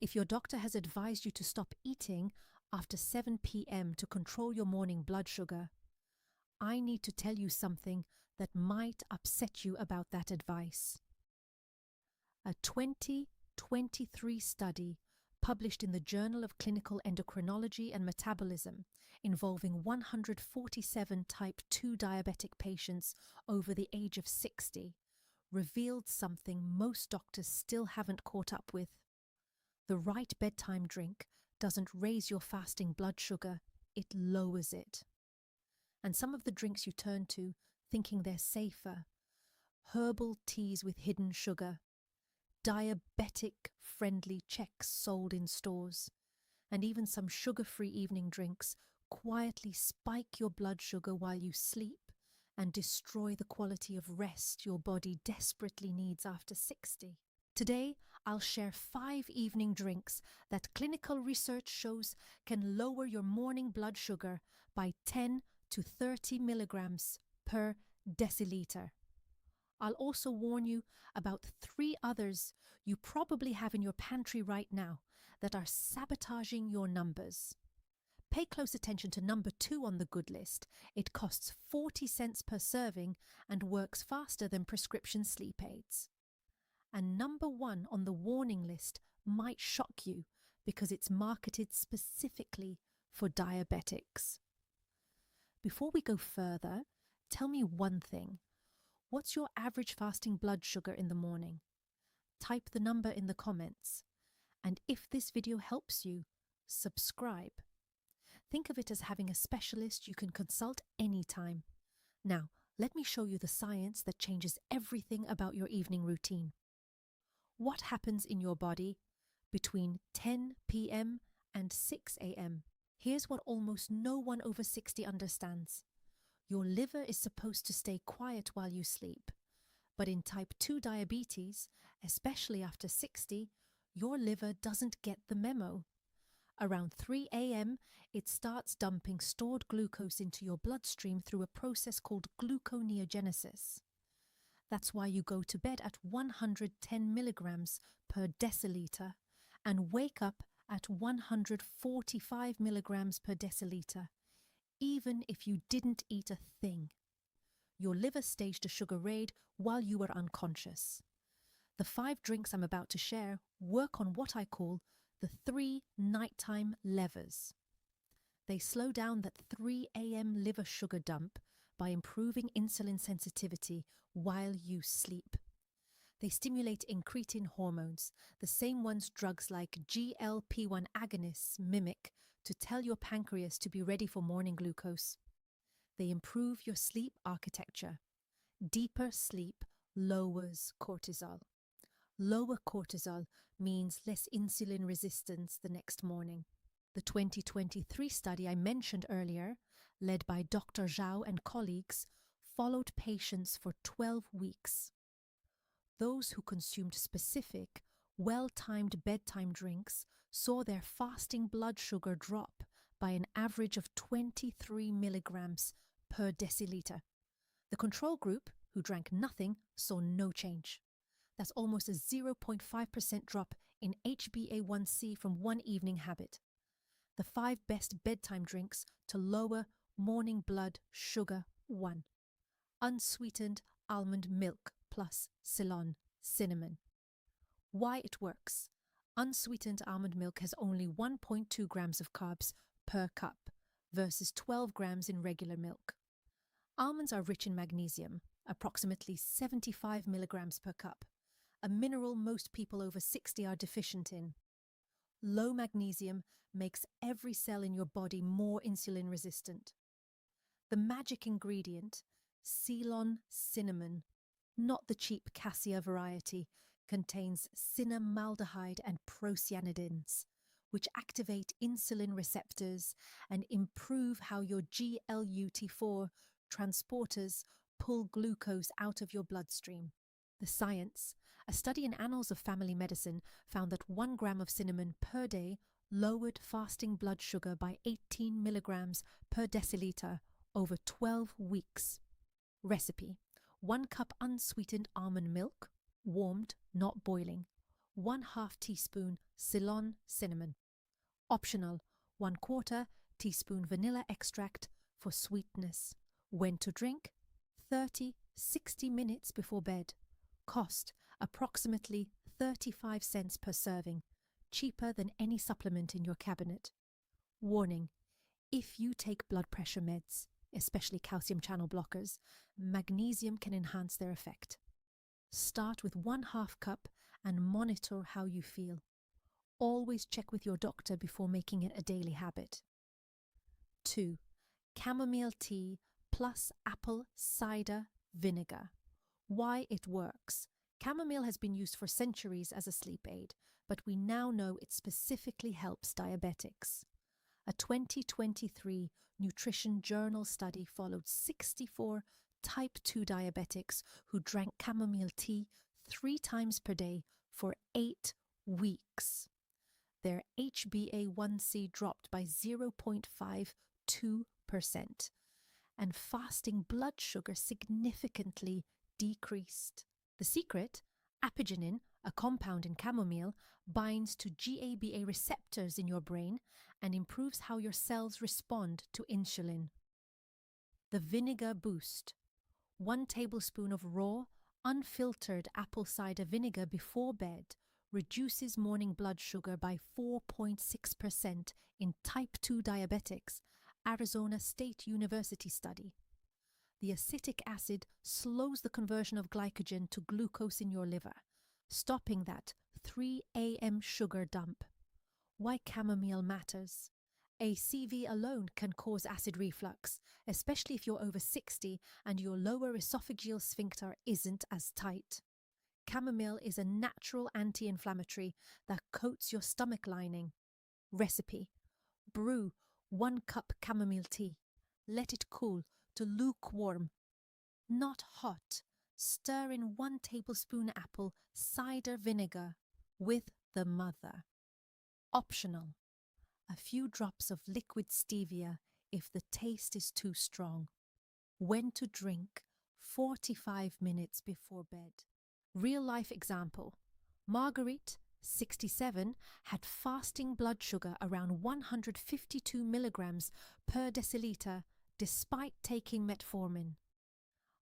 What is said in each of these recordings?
If your doctor has advised you to stop eating after 7 p.m. to control your morning blood sugar, I need to tell you something that might upset you about that advice. A 2023 study published in the Journal of Clinical Endocrinology and Metabolism involving 147 type 2 diabetic patients over the age of 60 revealed something most doctors still haven't caught up with. The right bedtime drink doesn't raise your fasting blood sugar, it lowers it. And some of the drinks you turn to, thinking they're safer: herbal teas with hidden sugar, diabetic-friendly Chex sold in stores, and even some sugar-free evening drinks quietly spike your blood sugar while you sleep and destroy the quality of rest your body desperately needs after 60. Today, I'll share 5 evening drinks that clinical research shows can lower your morning blood sugar by 10 to 30 milligrams per deciliter. I'll also warn you about 3 others you probably have in your pantry right now that are sabotaging your numbers. Pay close attention to number 2 on the good list. It costs 40 cents per serving and works faster than prescription sleep aids. And number 1 on the warning list might shock you because it's marketed specifically for diabetics. Before we go further, tell me one thing. What's your average fasting blood sugar in the morning? Type the number in the comments. And if this video helps you, subscribe. Think of it as having a specialist you can consult anytime. Now, let me show you the science that changes everything about your evening routine. What happens in your body between 10 p.m. and 6 a.m.? Here's what almost no one over 60 understands. Your liver is supposed to stay quiet while you sleep. But in type 2 diabetes, especially after 60, your liver doesn't get the memo. Around 3 a.m., it starts dumping stored glucose into your bloodstream through a process called gluconeogenesis. That's why you go to bed at 110 milligrams per deciliter and wake up at 145 milligrams per deciliter, even if you didn't eat a thing. Your liver staged a sugar raid while you were unconscious. The 5 drinks I'm about to share work on what I call the 3 nighttime levers. They slow down that 3 a.m. liver sugar dump by improving insulin sensitivity while you sleep. They stimulate incretin hormones, the same ones drugs like GLP-1 agonists mimic to tell your pancreas to be ready for morning glucose. They improve your sleep architecture. Deeper sleep lowers cortisol. Lower cortisol means less insulin resistance the next morning. The 2023 study I mentioned earlier, led by Dr. Zhao and colleagues, followed patients for 12 weeks. Those who consumed specific, well-timed bedtime drinks saw their fasting blood sugar drop by an average of 23 milligrams per deciliter. The control group, who drank nothing, saw no change. That's almost a 0.5% drop in HbA1c from one evening habit. The 5 best bedtime drinks to lower morning blood sugar: 1. Unsweetened almond milk plus Ceylon cinnamon. Why it works. Unsweetened almond milk has only 1.2 grams of carbs per cup versus 12 grams in regular milk. Almonds are rich in magnesium, approximately 75 milligrams per cup, a mineral most people over 60 are deficient in. Low magnesium makes every cell in your body more insulin resistant. The magic ingredient, Ceylon cinnamon, not the cheap cassia variety, contains cinnamaldehyde and procyanidins, which activate insulin receptors and improve how your GLUT4 transporters pull glucose out of your bloodstream. The science. A study in Annals of Family Medicine found that 1 gram of cinnamon per day lowered fasting blood sugar by 18 milligrams per deciliter over 12 weeks. Recipe: 1 cup unsweetened almond milk, warmed, not boiling. 1/2 teaspoon Ceylon cinnamon. Optional, 1/4 teaspoon vanilla extract for sweetness. When to drink? 30-60 minutes before bed. Cost approximately 35 cents per serving, cheaper than any supplement in your cabinet. Warning: if you take blood pressure meds, especially calcium channel blockers, magnesium can enhance their effect. Start with 1/2 cup and monitor how you feel. Always check with your doctor before making it a daily habit. 2. Chamomile tea plus apple cider vinegar. Why it works. Chamomile has been used for centuries as a sleep aid, but we now know it specifically helps diabetics. A 2023 Nutrition Journal study followed 64 type 2 diabetics who drank chamomile tea 3 times per day for 8 weeks. Their HbA1c dropped by 0.52%, and fasting blood sugar significantly decreased. The secret? Apigenin, a compound in chamomile, binds to GABA receptors in your brain and improves how your cells respond to insulin. The vinegar boost. 1 tablespoon of raw, unfiltered apple cider vinegar before bed reduces morning blood sugar by 4.6% in type 2 diabetics, Arizona State University study. The acetic acid slows the conversion of glycogen to glucose in your liver, stopping that 3 a.m. sugar dump. Why chamomile matters. ACV alone can cause acid reflux, especially if you're over 60 and your lower esophageal sphincter isn't as tight. Chamomile is a natural anti-inflammatory that coats your stomach lining. Recipe: brew 1 cup chamomile tea. Let it cool to lukewarm, not hot. Stir in 1 tablespoon apple cider vinegar with the mother. Optional: a few drops of liquid stevia if the taste is too strong. When to drink? 45 minutes before bed. Real-life example. Marguerite, 67, had fasting blood sugar around 152 milligrams per deciliter despite taking metformin.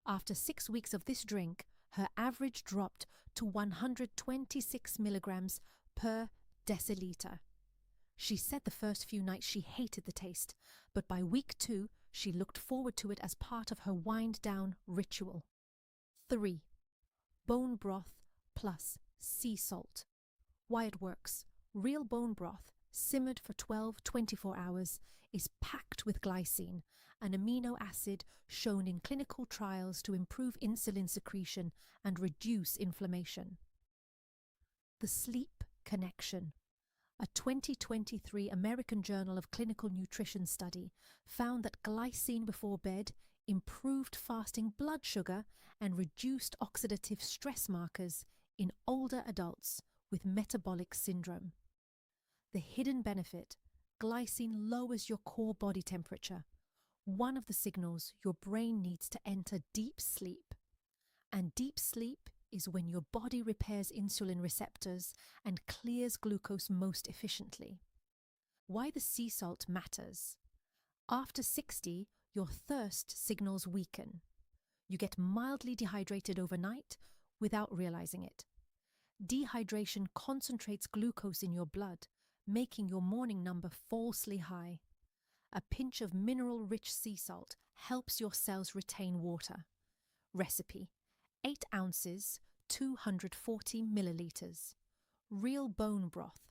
After 6 weeks of this drink, her average dropped to 126 milligrams per deciliter. She said the first few nights she hated the taste, but by week 2, she looked forward to it as part of her wind-down ritual. 3. Bone broth plus sea salt. Why it works. Real bone broth, simmered for 12-24 hours, is packed with glycine, an amino acid shown in clinical trials to improve insulin secretion and reduce inflammation. The sleep connection. A 2023 American Journal of Clinical Nutrition study found that glycine before bed improved fasting blood sugar and reduced oxidative stress markers in older adults with metabolic syndrome. The hidden benefit: glycine lowers your core body temperature, one of the signals your brain needs to enter deep sleep. And deep sleep is when your body repairs insulin receptors and clears glucose most efficiently. Why the sea salt matters. After 60, your thirst signals weaken. You get mildly dehydrated overnight without realizing it. Dehydration concentrates glucose in your blood, making your morning number falsely high. A pinch of mineral-rich sea salt helps your cells retain water. Recipe: 8 ounces, 240 milliliters. Real bone broth,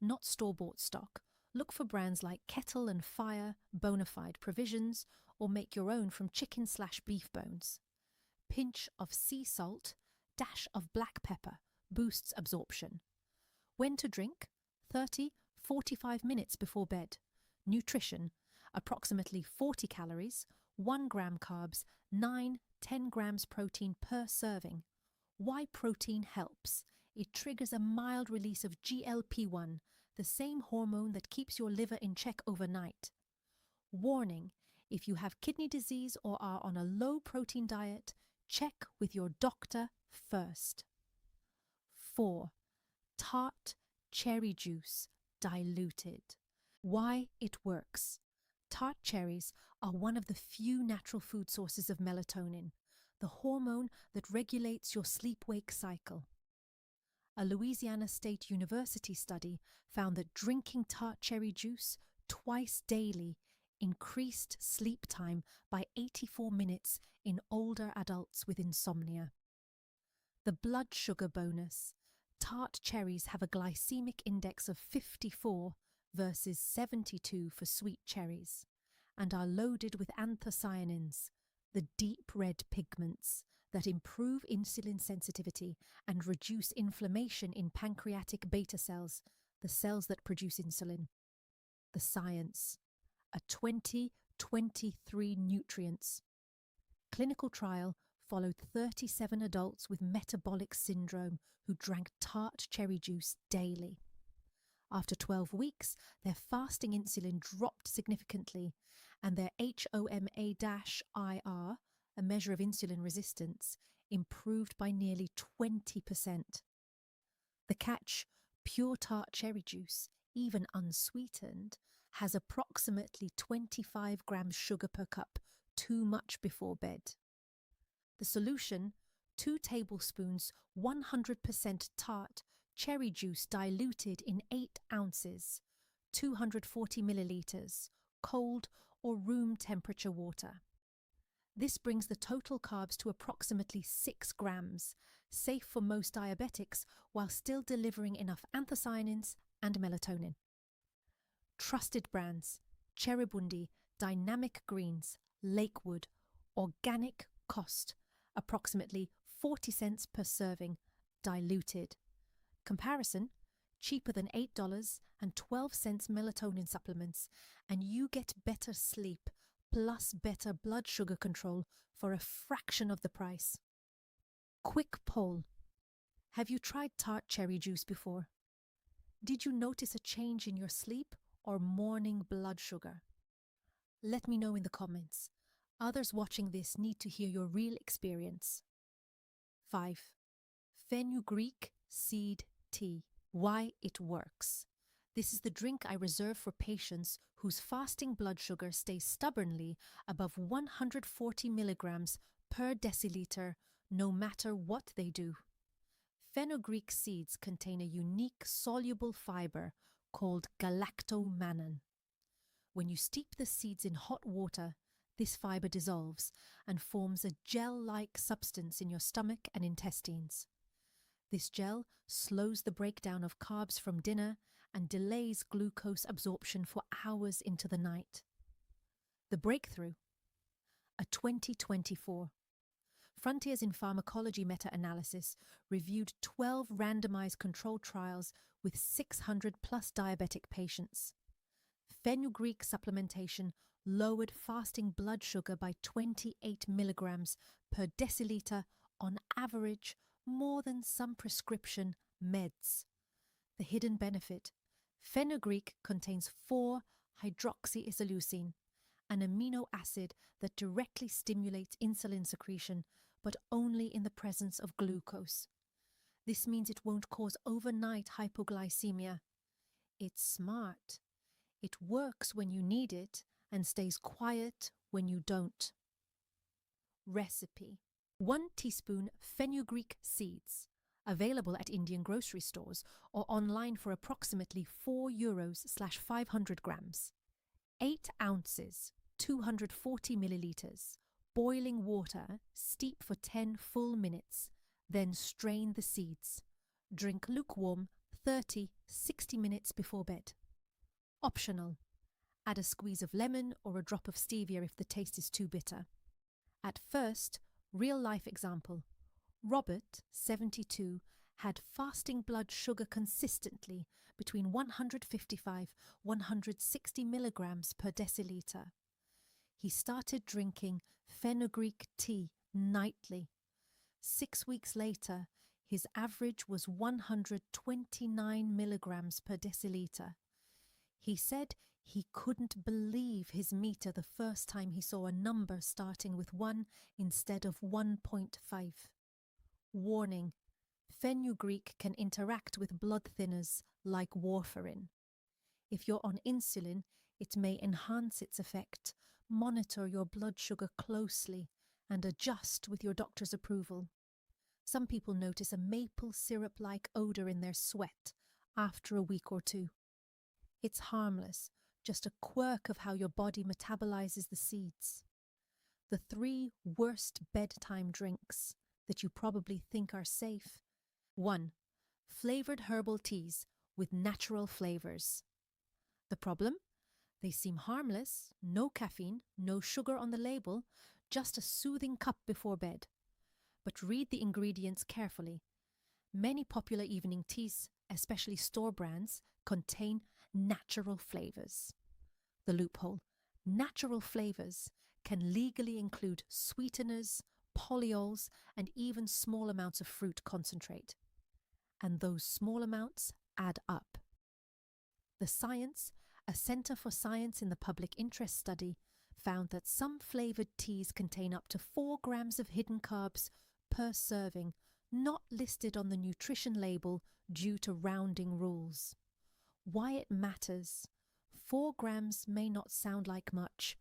not store-bought stock. Look for brands like Kettle and Fire, Bonafide Provisions, or make your own from chicken/beef bones. Pinch of sea salt, dash of black pepper, boosts absorption. When to drink? 30-45 minutes before bed. Nutrition: approximately 40 calories, 1 gram carbs, 9-10 grams protein per serving. Why protein helps? It triggers a mild release of GLP-1, the same hormone that keeps your liver in check overnight. Warning: if you have kidney disease or are on a low-protein diet, check with your doctor first. 4. tart cherry juice diluted. Why it works. Tart cherries are one of the few natural food sources of melatonin, the hormone that regulates your sleep-wake cycle. A Louisiana State University study found that drinking tart cherry juice twice daily increased sleep time by 84 minutes in older adults with insomnia. The blood sugar bonus. Tart cherries have a glycemic index of 54 versus 72 for sweet cherries, and are loaded with anthocyanins, the deep red pigments that improve insulin sensitivity and reduce inflammation in pancreatic beta cells, the cells that produce insulin. The science. A 2023 nutrients. Clinical trial followed 37 adults with metabolic syndrome who drank tart cherry juice daily. After 12 weeks, their fasting insulin dropped significantly, and their HOMA-IR, a measure of insulin resistance, improved by nearly 20%. The catch, pure tart cherry juice, even unsweetened, has approximately 25 grams sugar per cup, too much before bed. The solution, 2 tablespoons 100% tart cherry juice diluted in 8 ounces, 240 milliliters, cold or room temperature water. This brings the total carbs to approximately 6 grams, safe for most diabetics while still delivering enough anthocyanins and melatonin. Trusted brands: Cherribundi, Dynamic Greens, Lakewood, organic cost, approximately 40 cents per serving, diluted. Comparison: cheaper than $8.12 melatonin supplements, and you get better sleep plus better blood sugar control for a fraction of the price. Quick poll. Have you tried tart cherry juice before? Did you notice a change in your sleep or morning blood sugar? Let me know in the comments. Others watching this need to hear your real experience. 5. Fenugreek seed tea. Why it works. This is the drink I reserve for patients whose fasting blood sugar stays stubbornly above 140 milligrams per deciliter no matter what they do. Fenugreek seeds contain a unique soluble fiber called galactomannan. When you steep the seeds in hot water, this fiber dissolves and forms a gel-like substance in your stomach and intestines. This gel slows the breakdown of carbs from dinner and delays glucose absorption for hours into the night. The breakthrough. A 2024 Frontiers in Pharmacology meta-analysis reviewed 12 randomized controlled trials with 600 plus diabetic patients. Fenugreek supplementation lowered fasting blood sugar by 28 milligrams per deciliter on average, more than some prescription meds. The hidden benefit: fenugreek contains 4-hydroxyisoleucine, an amino acid that directly stimulates insulin secretion, but only in the presence of glucose. This means it won't cause overnight hypoglycemia. It's smart. It works when you need it and stays quiet when you don't. Recipe: 1 teaspoon fenugreek seeds, available at Indian grocery stores or online for approximately €4/500 grams. 8 ounces, 240 milliliters. Boiling water, steep for 10 full minutes, then strain the seeds. Drink lukewarm 30-60 minutes before bed. Optional. Add a squeeze of lemon or a drop of stevia if the taste is too bitter. At first, real-life example. Robert, 72, had fasting blood sugar consistently between 155-160 milligrams per deciliter. He started drinking fenugreek tea nightly. 6 weeks later, his average was 129 milligrams per deciliter. He said he couldn't believe his meter the first time he saw a number starting with 1 instead of 1.5. Warning: Fenugreek can interact with blood thinners like warfarin. If you're on insulin, it may enhance its effect. Monitor your blood sugar closely and adjust with your doctor's approval. Some people notice a maple syrup-like odor in their sweat after a week or two. It's harmless, just a quirk of how your body metabolizes the seeds. The 3 worst bedtime drinks that you probably think are safe. 1. Flavored herbal teas with natural flavors. The problem? They seem harmless, no caffeine, no sugar on the label, just a soothing cup before bed. But read the ingredients carefully. Many popular evening teas, especially store brands, contain natural flavors. The loophole: natural flavors can legally include sweeteners, polyols, and even small amounts of fruit concentrate. And those small amounts add up. The Science, a Centre for Science in the Public Interest study, found that some flavored teas contain up to 4 grams of hidden carbs per serving, not listed on the nutrition label due to rounding rules. Why it matters? 4 grams may not sound like much,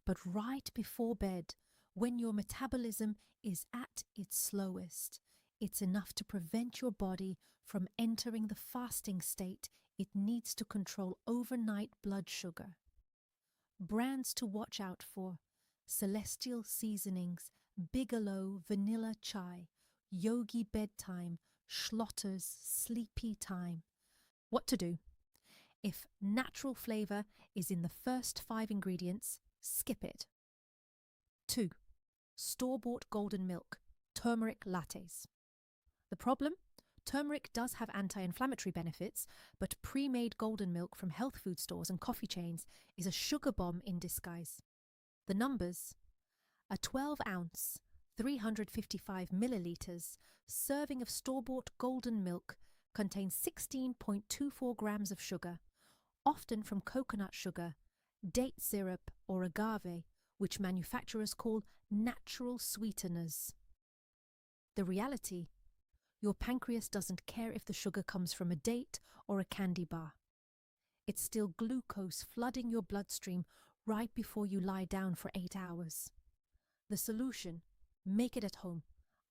but right before bed, when your metabolism is at its slowest, it's enough to prevent your body from entering the fasting state it needs to control overnight blood sugar. Brands to watch out for: Celestial Seasonings, Bigelow Vanilla Chai, Yogi Bedtime, Schlotter's Sleepy Time. What to do? If natural flavor is in the first 5 ingredients, skip it. 2. Store-bought golden milk, turmeric lattes. The problem? Turmeric does have anti-inflammatory benefits, but pre-made golden milk from health food stores and coffee chains is a sugar bomb in disguise. The numbers: a 12-ounce, 355 millilitres serving of store-bought golden milk contains 16.24 grams of sugar, often from coconut sugar, date syrup, or agave, which manufacturers call natural sweeteners. The reality: your pancreas doesn't care if the sugar comes from a date or a candy bar. It's still glucose flooding your bloodstream right before you lie down for 8 hours. The solution: make it at home.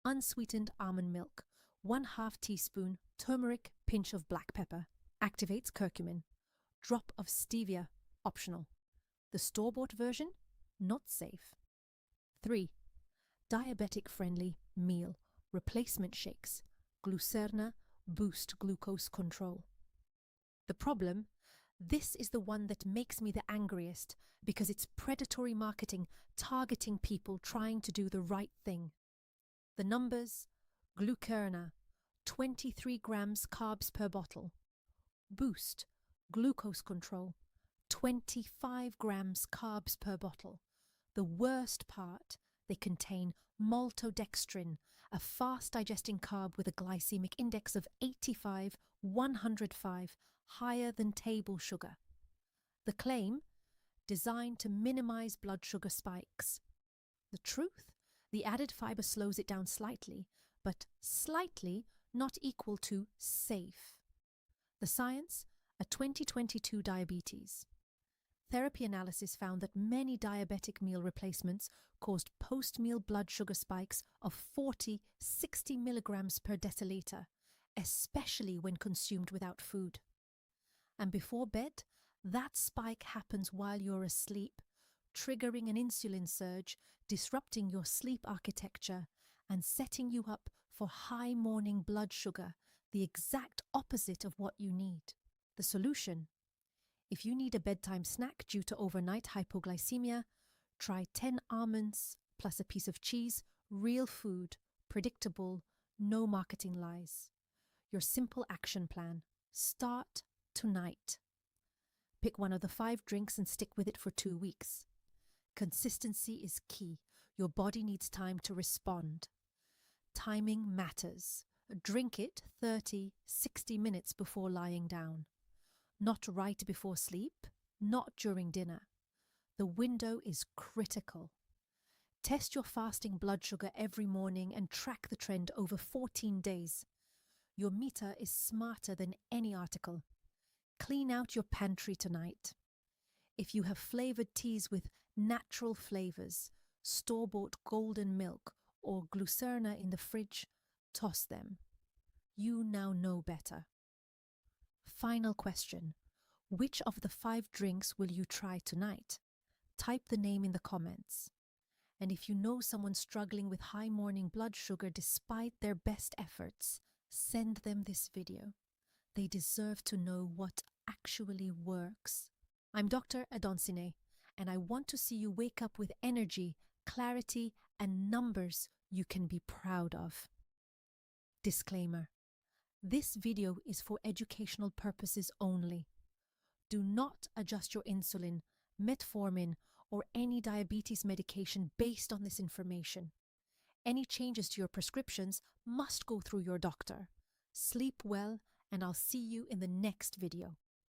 Unsweetened almond milk, 1/2 teaspoon turmeric, pinch of black pepper, activates curcumin, drop of stevia, optional. The store-bought version, not safe. 3. Diabetic-friendly meal replacement shakes, Glucerna Boost Glucose Control. The problem? This is the one that makes me the angriest because it's predatory marketing targeting people trying to do the right thing. The numbers: Glucerna, 23 grams carbs per bottle. Boost Glucose Control, 25 grams carbs per bottle. The worst part: they contain maltodextrin, a fast-digesting carb with a glycemic index of 85/105, higher than table sugar. The claim: designed to minimize blood sugar spikes. The truth: the added fiber slows it down slightly, but slightly not equal to safe. The Science, a 2022 diabetes. Therapy analysis found that many diabetic meal replacements caused post-meal blood sugar spikes of 40-60 milligrams per deciliter, especially when consumed without food. And before bed, that spike happens while you're asleep, triggering an insulin surge, disrupting your sleep architecture, and setting you up for high morning blood sugar, the exact opposite of what you need. The solution: if you need a bedtime snack due to overnight hypoglycemia, try 10 almonds plus a piece of cheese, real food, predictable, no marketing lies. Your simple action plan: start tonight. Pick one of the 5 drinks and stick with it for 2 weeks. Consistency is key. Your body needs time to respond. Timing matters. Drink it 30-60 minutes before lying down. Not right before sleep, not during dinner. The window is critical. Test your fasting blood sugar every morning and track the trend over 14 days. Your meter is smarter than any article. Clean out your pantry tonight. If you have flavored teas with natural flavors, store-bought golden milk, or glucerna in the fridge, toss them. You now know better. Final question. Which of the 5 drinks will you try tonight? Type the name in the comments. And if you know someone struggling with high morning blood sugar despite their best efforts, send them this video. They deserve to know what actually works. I'm Dr. Adonsine, and I want to see you wake up with energy, clarity, and numbers you can be proud of. Disclaimer. This video is for educational purposes only. Do not adjust your insulin, metformin, or any diabetes medication based on this information. Any changes to your prescriptions must go through your doctor. Sleep well, and I'll see you in the next video.